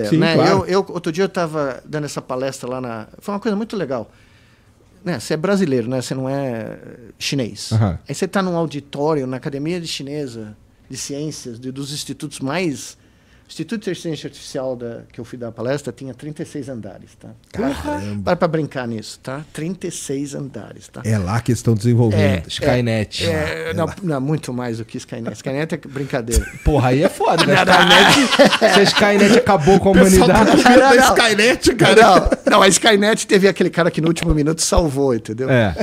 dela. Sim, Né? claro. Outro dia eu estava dando essa palestra lá na... Foi uma coisa muito legal. Né? Você é brasileiro, né? Você não é chinês. Aham. Aí você está num auditório na Academia Chinesa de Ciências, dos institutos mais... O Instituto de Ciência Artificial que eu fui dar a palestra tinha 36 andares, tá? Caramba. Para brincar nisso, tá? 36 andares, tá? É lá que estão desenvolvendo. Skynet. Não, muito mais do que Skynet. Skynet é brincadeira. Porra, aí é foda, né? Se a Skynet acabou com a humanidade... Da Skynet, cara. Não, a Skynet teve aquele cara que no último minuto salvou, entendeu? É.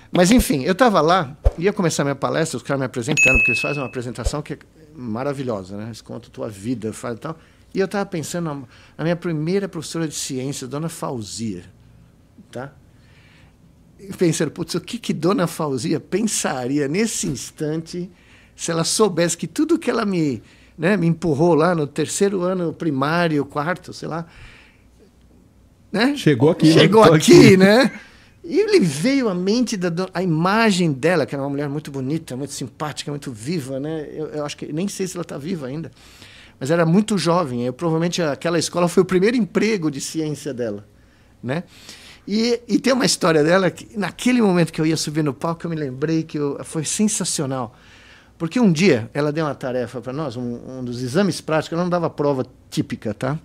Mas enfim, eu estava lá, ia começar minha palestra, os caras me apresentando, porque eles fazem uma apresentação que é maravilhosa, né? Eles contam a tua vida, faz e tal. E eu estava pensando na minha primeira professora de ciências, Dona Fauzia, tá? E pensando, putz, o que Dona Fauzia pensaria nesse instante se ela soubesse que tudo que ela me empurrou lá no terceiro ano primário, quarto, sei lá, né? Chegou aqui. Chegou aqui, né? E ele veio à mente a imagem dela, que era uma mulher muito bonita, muito simpática, muito viva, né? Eu acho que nem sei se ela está viva ainda, mas era muito jovem. Provavelmente aquela escola foi o primeiro emprego de ciência dela, né? E tem uma história dela que naquele momento que eu ia subir no palco eu me lembrei que foi sensacional, porque um dia ela deu uma tarefa para nós, um dos exames práticos, ela não dava prova típica, tá?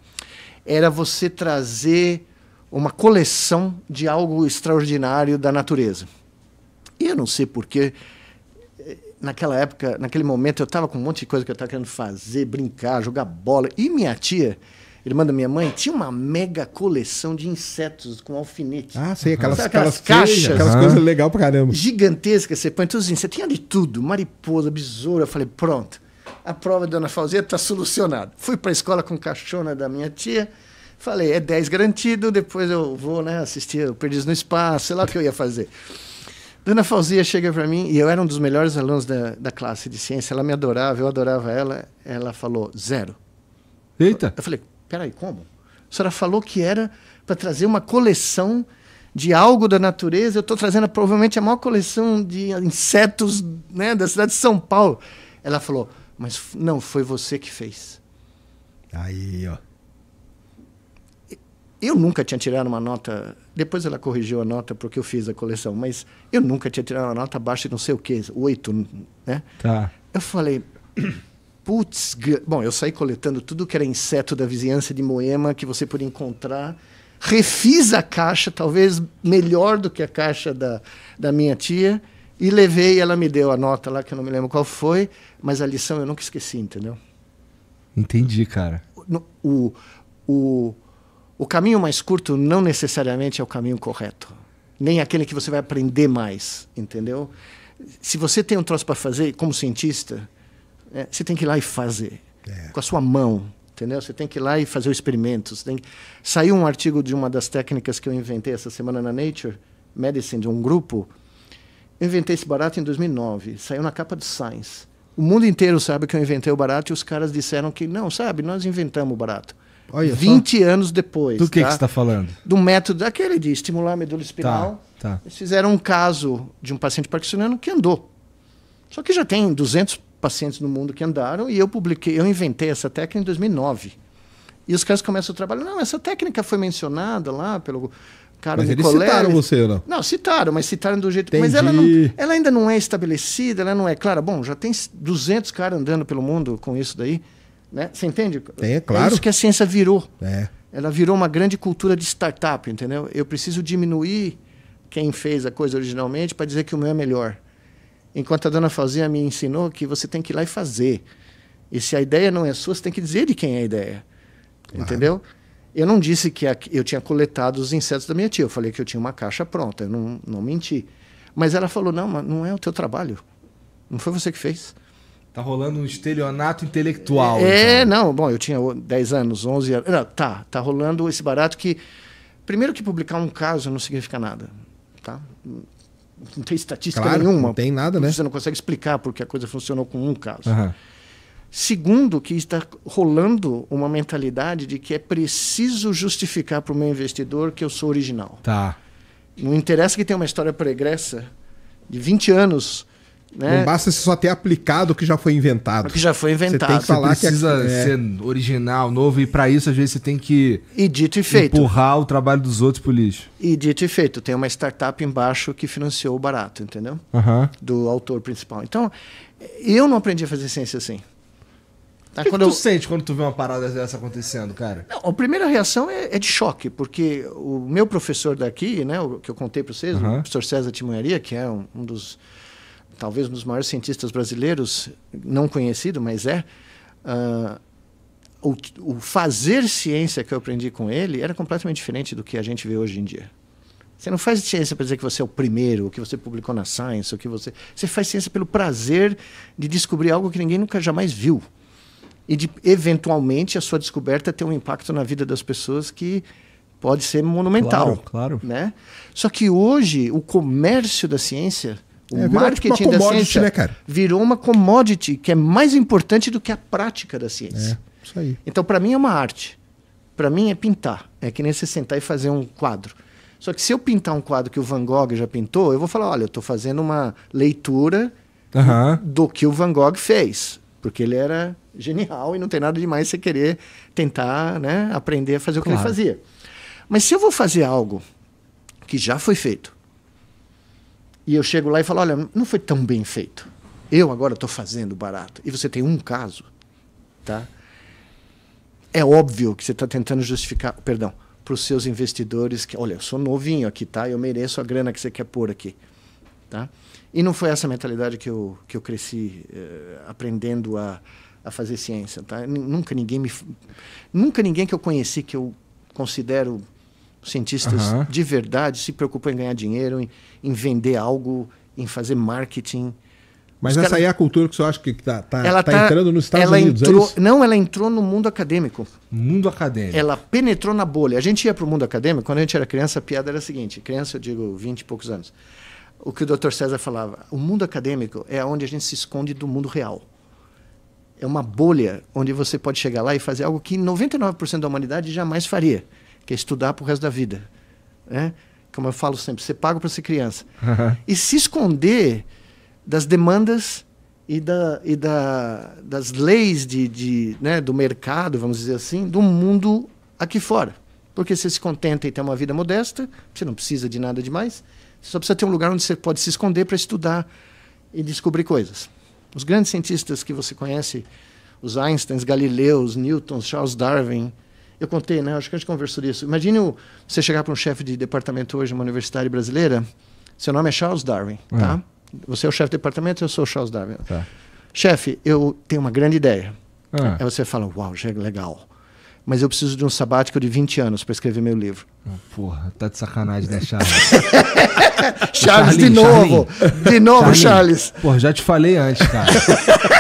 Era você trazer uma coleção de algo extraordinário da natureza. E eu não sei porquê, naquela época, naquele momento, eu estava com um monte de coisa que eu estava querendo fazer, brincar, jogar bola. E minha tia, irmã da minha mãe, tinha uma mega coleção de insetos com alfinete. Ah, sei, aquelas caixas. Aquelas coisas legais pra caramba. Gigantescas, você põe todos os insetos. Tinha de tudo, mariposa, besouro. Eu falei, pronto, a prova da Dona Fauzia está solucionada. Fui para a escola com caixona da minha tia. Falei, é 10 garantido, depois eu vou, né, assistir o Perdidos no Espaço, sei lá o que eu ia fazer. Dona Fauzia chega para mim, e eu era um dos melhores alunos da classe de ciência, ela me adorava, eu adorava ela, ela falou 0. Eita. Eu falei, peraí, como? A senhora falou que era para trazer uma coleção de algo da natureza, eu estou trazendo provavelmente a maior coleção de insetos, né, da cidade de São Paulo. Ela falou, mas não, foi você que fez. Aí, ó. Eu nunca tinha tirado uma nota... Depois ela corrigiu a nota porque eu fiz a coleção, mas eu nunca tinha tirado uma nota abaixo de não sei o quê, 8, né? Tá. Eu falei, putz... Bom, eu saí coletando tudo que era inseto da vizinhança de Moema que você podia encontrar. Refiz a caixa, talvez melhor do que a caixa da minha tia, e levei, ela me deu a nota lá, que eu não me lembro qual foi, mas a lição eu nunca esqueci, entendeu? Entendi, cara. O caminho mais curto não necessariamente é o caminho correto. Nem aquele que você vai aprender mais, entendeu? Se você tem um troço para fazer, como cientista, você tem que ir lá e fazer. Com a sua mão, entendeu? Você tem que ir lá e fazer o experimento. Saiu um artigo de uma das técnicas que eu inventei essa semana na Nature Medicine, de um grupo. Eu inventei esse barato em 2009. Saiu na capa do Science. O mundo inteiro sabe que eu inventei o barato e os caras disseram que, não, sabe, nós inventamos o barato. Olha 20 anos depois. Do que você está falando? Do método, aquele de estimular a medula espinal. Tá. Eles fizeram um caso de um paciente parkinsoniano que andou. Só que já tem 200 pacientes no mundo que andaram e eu inventei essa técnica em 2009. E os caras começam a trabalhar. Não, essa técnica foi mencionada lá pelo cara Mas eles Nicolelli. citaram você ou não? Não, citaram, mas citaram do jeito... Entendi. Mas ela ainda não é estabelecida, ela não é clara. Bom, já tem 200 caras andando pelo mundo com isso daí. Né? Você entende? É claro. É isso que a ciência virou. É. Ela virou uma grande cultura de startup, entendeu? Eu preciso diminuir quem fez a coisa originalmente para dizer que o meu é melhor. Enquanto a Dona Fauzia me ensinou que você tem que ir lá e fazer. E se a ideia não é sua, você tem que dizer de quem é a ideia. Claro. Entendeu? Eu não disse que eu tinha coletado os insetos da minha tia. Eu falei que eu tinha uma caixa pronta. Eu não menti. Mas ela falou, não, mas não é o teu trabalho. Não foi você que fez. Tá rolando um estelionato intelectual. Então. Não. Bom, eu tinha 10 anos, 11 anos. Não, tá rolando esse barato que... Primeiro que publicar um caso não significa nada. Tá? Não tem estatística nenhuma. Não tem nada, né? Você não consegue explicar porque a coisa funcionou com um caso. Uhum. Segundo, que está rolando uma mentalidade de que é preciso justificar para o meu investidor que eu sou original. Tá. Não interessa que tenha uma história pregressa de 20 anos né? Não basta você só ter aplicado o que já foi inventado. O que já foi inventado. Você tem que falar Precisa ser original, novo, e pra isso, às vezes, você tem que E dito e feito. empurrar o trabalho dos outros pro lixo. E dito e feito, tem uma startup embaixo que financiou o barato, entendeu? Aham. Do autor principal. Então, eu não aprendi a fazer ciência assim. Tá? O que Quando tu eu- sente quando tu vê uma parada dessa acontecendo, cara? Não, a primeira reação é de choque, porque o meu professor daqui, né, o que eu contei para vocês, o professor César Timoyaria, que é um dos, talvez um dos maiores cientistas brasileiros, não conhecido, mas o fazer ciência que eu aprendi com ele era completamente diferente do que a gente vê hoje em dia. Você não faz ciência para dizer que você é o primeiro, que você publicou na Science, você faz ciência pelo prazer de descobrir algo que ninguém nunca jamais viu. E de, eventualmente, a sua descoberta ter um impacto na vida das pessoas que pode ser monumental. Claro. Né? Só que hoje, o comércio da ciência, o virou marketing tipo uma da commodity, ciência, né, cara? virou uma commodity que é mais importante do que a prática da ciência. Isso aí. Então, para mim, é uma arte. Para mim, é pintar. É que nem você sentar e fazer um quadro. Só que se eu pintar um quadro que o Van Gogh já pintou, eu vou falar, olha, eu estou fazendo uma leitura Aham. do que o Van Gogh fez. Porque ele era genial e não tem nada demais você querer tentar, né, aprender a fazer o que ele fazia. Mas se eu vou fazer algo que já foi feito, e eu chego lá e falo, olha, não foi tão bem feito. Eu agora estou fazendo barato. E você tem um caso, tá? É óbvio que você está tentando justificar, perdão, para os seus investidores que, olha, eu sou novinho aqui, tá? Eu mereço a grana que você quer pôr aqui, tá? E não foi essa mentalidade que eu cresci aprendendo a fazer ciência, tá? Nunca ninguém que eu conheci que eu considero cientistas de verdade se preocupou em ganhar dinheiro, em vender algo, em fazer marketing. Mas Os essa cara- aí é a cultura que você acha que tá ela entrando nos Estados ela Unidos, entrou, é isso? não, ela entrou no mundo acadêmico. Mundo acadêmico. Ela penetrou na bolha. A gente ia para o mundo acadêmico, quando a gente era criança, a piada era a seguinte, criança eu digo 20 e poucos anos, o que o Dr. César falava, o mundo acadêmico é onde a gente se esconde do mundo real. É uma bolha onde você pode chegar lá e fazer algo que 99% da humanidade jamais faria, que é estudar pro resto da vida. Né? Como eu falo sempre, você paga para ser criança. E se esconder das demandas e das leis né, do mercado, vamos dizer assim, do mundo aqui fora. Porque você se contenta em ter uma vida modesta, você não precisa de nada demais, você só precisa ter um lugar onde você pode se esconder para estudar e descobrir coisas. Os grandes cientistas que você conhece, os Einsteins, Galileus, Newtons, Charles Darwin, eu contei, né? Acho que a gente conversou disso. Imagine você chegar para um chefe de departamento hoje, numa universidade brasileira, seu nome é Charles Darwin, tá? Você é o chefe de departamento, eu sou o Charles Darwin. Tá. Chefe, eu tenho uma grande ideia. Ah. Aí você fala, uau, já é legal. Mas eu preciso de um sabático de 20 anos para escrever meu livro. Porra, tá de sacanagem, né, Charles? Charles, de Charlinho, novo. De novo, Charlinho. Charles. Porra, já te falei antes, cara.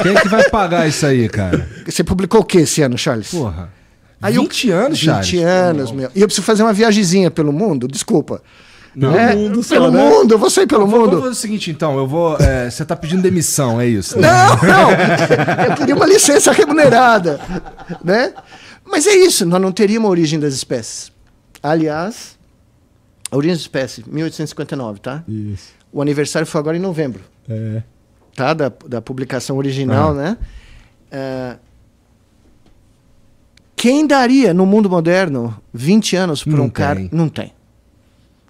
Quem é que vai pagar isso aí, cara? Você publicou o que esse ano, Charles? Porra. Aí 20 anos, 20 Charles? anos, meu. E eu preciso fazer uma viagenzinha pelo mundo, desculpa. Não. mundo só, pelo né? mundo, eu vou sair pelo Vamos mundo. fazer o seguinte, então. Eu vou... você tá pedindo demissão, é isso? Não. Eu queria uma licença remunerada, né? Mas é isso, nós não teríamos a origem das espécies. Aliás, a origem das espécies, 1859, tá? Isso. O aniversário foi agora em novembro, É. tá? Da publicação original, né? Quem daria no mundo moderno 20 anos para Não um cara? tem. Não tem.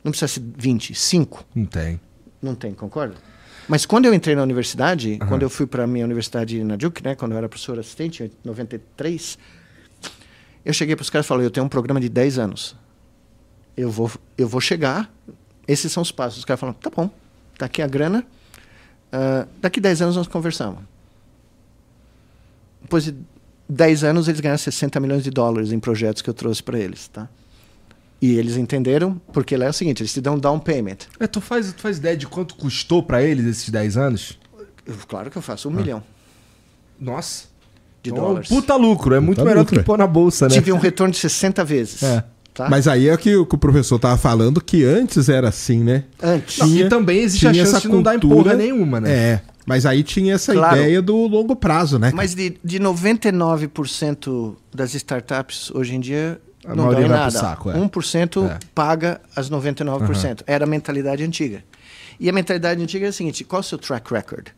Não precisa ser 20, 5. Não tem. Não tem, concorda? Mas quando eu entrei na universidade, quando eu fui para a minha universidade na Duke, né, quando eu era professor assistente, em 93, eu cheguei para os caras e falei, eu tenho um programa de 10 anos. Eu vou chegar, esses são os passos. Os caras falaram, tá bom, tá aqui a grana, daqui 10 anos nós conversamos. Depois de 10 anos, eles ganharam 60 milhões de dólares em projetos que eu trouxe para eles, tá? E eles entenderam, porque lá é o seguinte, eles te dão um down payment. Tu faz ideia de quanto custou pra eles esses 10 anos? Claro que eu faço, 1 milhão Nossa. de Então, dólares. Puta lucro. É muito Puta melhor lucro, do que pôr na bolsa, né? Tive um retorno de 60 vezes. É. Tá? Mas aí é que o professor tava falando que antes era assim, né? Antes. Não, e também existe a tinha chance essa de não dar em cultura- porra nenhuma, né? É. Mas aí tinha essa Claro. ideia do longo prazo, né? Mas de 99% das startups hoje em dia A não maioria dão em vai pro nada. saco, é. 1% É. paga as 99%. Era a mentalidade antiga. E a mentalidade antiga é a seguinte, qual é o seu track record?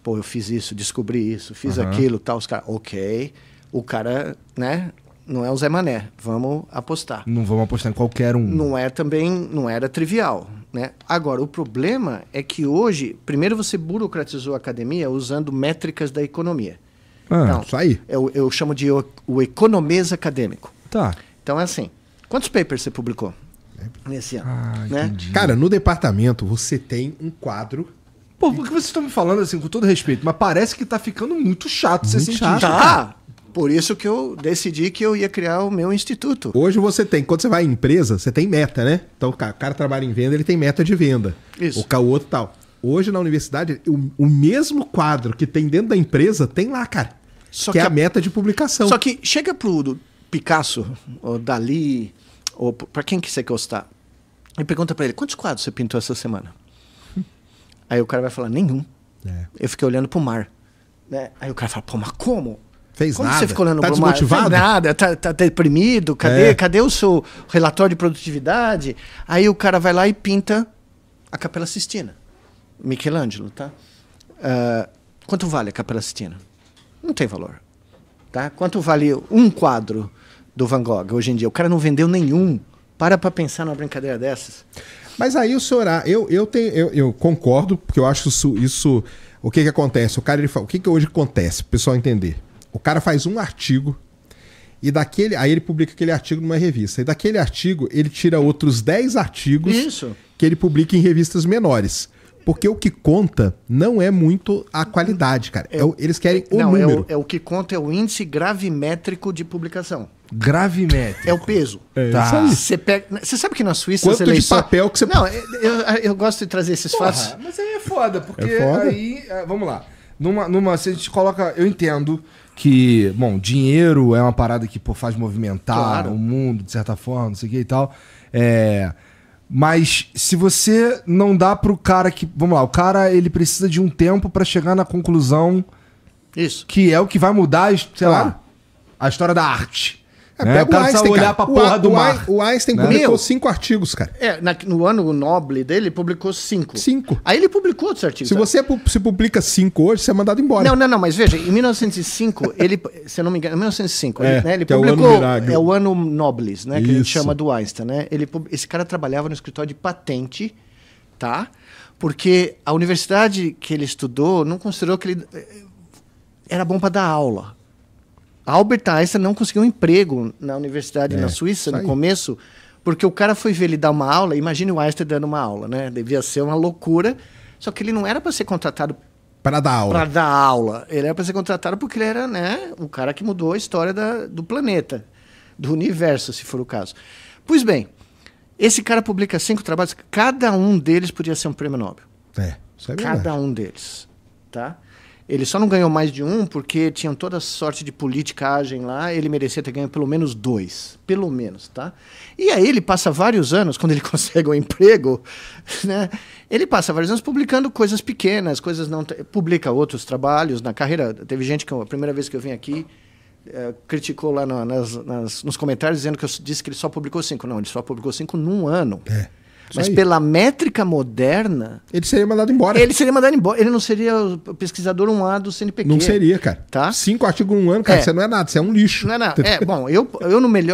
Pô, eu fiz isso, descobri isso, fiz aquilo, tal. Os caras, ok. O cara, né? Não é o Zé Mané. Vamos apostar. Não vamos apostar em qualquer um. Não era trivial, né? Agora, o problema é que hoje, primeiro você burocratizou a academia usando métricas da economia. Então, isso aí. Eu chamo de o economês acadêmico. Tá. Então é assim, quantos papers você publicou nesse ano? Né? Entendi. Cara, no departamento você tem um quadro. Pô, porque vocês estão me falando assim, com todo respeito, mas parece que tá ficando muito chato ser Muito cientista. chato. Tá, por isso que eu decidi que eu ia criar o meu instituto. Hoje você tem, quando você vai em empresa, você tem meta, né? Então o cara trabalha em venda, ele tem meta de venda. Isso. O outro tal. Hoje na universidade, o mesmo quadro que tem dentro da empresa tem lá, cara. Só que é que a meta de publicação. Só que chega pro Picasso, ou Dali, ou para quem que você gostar, e pergunta para ele, quantos quadros você pintou essa semana? Aí o cara vai falar, nenhum. É. Eu fiquei olhando pro mar. Né? Aí o cara fala, pô, mas como? Fez Como nada? você ficou olhando Tá pro mar? desmotivado? Fez nada, tá deprimido, cadê o seu relatório de produtividade? Aí o cara vai lá e pinta a Capela Sistina. Michelangelo, tá? Quanto vale a Capela Sistina? Não tem valor. Tá? Quanto vale um quadro do Van Gogh hoje em dia? O cara não vendeu nenhum. Para pensar numa brincadeira dessas. Mas aí o senhor, eu concordo, porque eu acho isso o que acontece? O cara, ele fala, o que hoje acontece, pro pessoal entender? O cara faz um artigo e aí ele publica aquele artigo numa revista. E daquele artigo ele tira outros 10 artigos Isso. que ele publica em revistas menores. Porque o que conta não é muito a qualidade, cara. Eles querem o número. O que conta é o índice gravimétrico de publicação. Gravimétrico. É o peso. É Tá. isso aí. Você sabe que na Suíça Quanto as eleições... de papel que você... Não, eu gosto de trazer esses fatos. Porra, mas aí é foda, porque É foda. aí... Vamos lá. Se a gente coloca... Eu entendo que, bom, dinheiro é uma parada que faz movimentar Claro. o mundo, de certa forma, não sei o que e tal. Mas se você não dá pro cara que... Vamos lá, o cara ele precisa de um tempo pra chegar na conclusão Isso. que é o que vai mudar, sei Claro. lá, a história da arte. Pega O cara precisa olhar pra porra do mar. O Einstein né? publicou Meu. 5 artigos, cara. No ano nobre dele, ele publicou 5. 5. Aí ele publicou outros artigos. Se você se publica 5 hoje, você é mandado embora. Não, mas veja, em 1905, se eu não me engano, em 1905, ele que é o ano publicou, Miragem. o ano Noblis, né, que a gente Isso. chama do Einstein, né? Esse cara trabalhava no escritório de patente, tá? Porque a universidade que ele estudou não considerou que ele era bom para dar aula. Albert Einstein não conseguiu um emprego na universidade na Suíça isso no aí. começo, porque o cara foi ver ele dar uma aula, imagine o Einstein dando uma aula, né? Devia ser uma loucura, só que ele não era para ser contratado Para dar aula. para dar aula. Ele era para ser contratado porque ele era, né, o cara que mudou a história do planeta, do universo, se for o caso. Pois bem, esse cara publica 5 trabalhos, cada um deles podia ser um prêmio Nobel. Isso é verdade. Cada um deles, tá? Ele só não ganhou mais de um porque tinham toda sorte de politicagem lá, ele merecia ter ganho pelo menos 2. Pelo menos, tá? E aí ele passa vários anos, quando ele consegue um emprego, né? Ele passa vários anos publicando coisas pequenas, coisas não... Publica outros trabalhos na carreira. Teve gente que a primeira vez que eu vim aqui criticou lá nos comentários dizendo que eu disse que ele só publicou 5. Não, ele só publicou 5 num ano. Mas aí. pela métrica moderna, Ele seria mandado embora. ele seria mandado embora. Ele não seria o pesquisador 1A do CNPq. Não seria, cara. Tá? 5 artigos em um ano, cara, É. você não é nada, você é um lixo. Não é nada. Bom, eu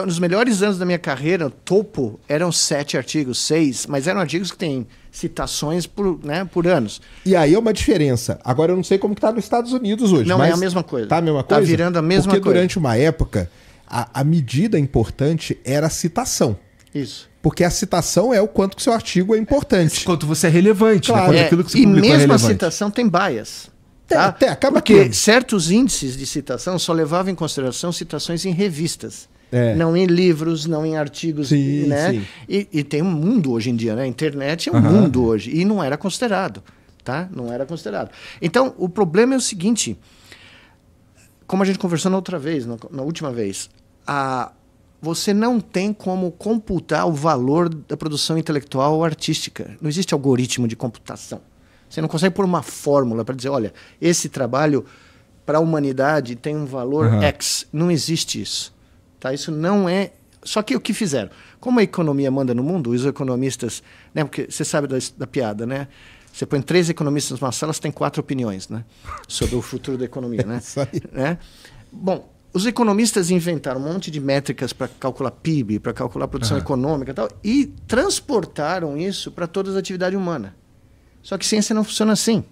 nos melhores anos da minha carreira, topo, eram 7 artigos, 6, mas eram artigos que têm citações por anos. E aí é uma diferença. Agora eu não sei como que tá nos Estados Unidos hoje. Não, mas é a mesma coisa. Tá a mesma Tá coisa? virando a mesma Porque coisa. durante uma época, a medida importante era a citação. Isso. Porque a citação é o quanto que seu artigo é importante. Quanto você é relevante, Claro. né? Quando aquilo que você E publicou é mesmo a relevante. citação tem bias. Tá? Acaba Porque tendo. certos índices de citação só levavam em consideração citações em revistas. Não em livros, não em artigos. Sim, né? sim. E tem um mundo hoje em dia, né? A internet é um mundo hoje. E não era considerado. Tá? Não era considerado. Então, o problema é o seguinte. Como a gente conversou na última vez, você não tem como computar o valor da produção intelectual ou artística. Não existe algoritmo de computação. Você não consegue pôr uma fórmula para dizer, olha, esse trabalho para a humanidade tem um valor X. Não existe isso. Tá? Isso não é... Só que o que fizeram? Como a economia manda no mundo, os economistas... Né, porque você sabe da piada, né? Você põe 3 economistas numa sala, você tem 4 opiniões, né? Sobre o futuro da economia, né? Isso aí. Né? Bom, os economistas inventaram um monte de métricas para calcular PIB, para calcular produção econômica e tal, e transportaram isso para toda a atividade humana. Só que ciência não funciona assim.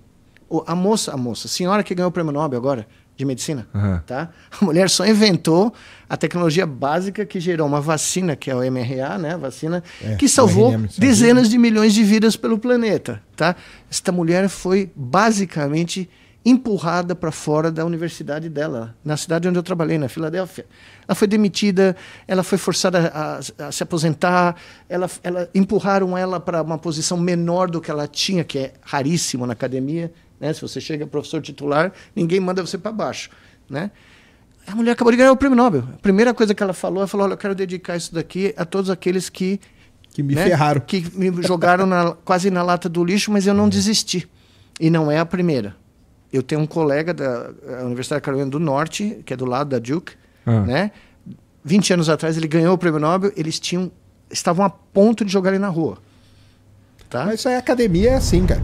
A senhora que ganhou o prêmio Nobel agora, de medicina, tá? A mulher só inventou a tecnologia básica que gerou uma vacina, que é o mRNA, né? A vacina que salvou dezenas de milhões de vidas pelo planeta, tá? Esta mulher foi basicamente empurrada para fora da universidade dela, na cidade onde eu trabalhei, na Filadélfia. Ela foi demitida, ela foi forçada a se aposentar, empurraram ela para uma posição menor do que ela tinha, que é raríssimo na academia, né? Se você chega professor titular, ninguém manda você para baixo, né? A mulher acabou de ganhar o prêmio Nobel. A primeira coisa que ela falou, olha, eu quero dedicar isso daqui a todos aqueles que me ferraram, que me jogaram quase na lata do lixo, mas eu não desisti. E não é a primeira. Eu tenho um colega da Universidade da Carolina do Norte, que é do lado da Duke, né? 20 anos atrás ele ganhou o prêmio Nobel, estavam a ponto de jogar ele na rua. Tá? Mas isso aí, a academia é assim, cara.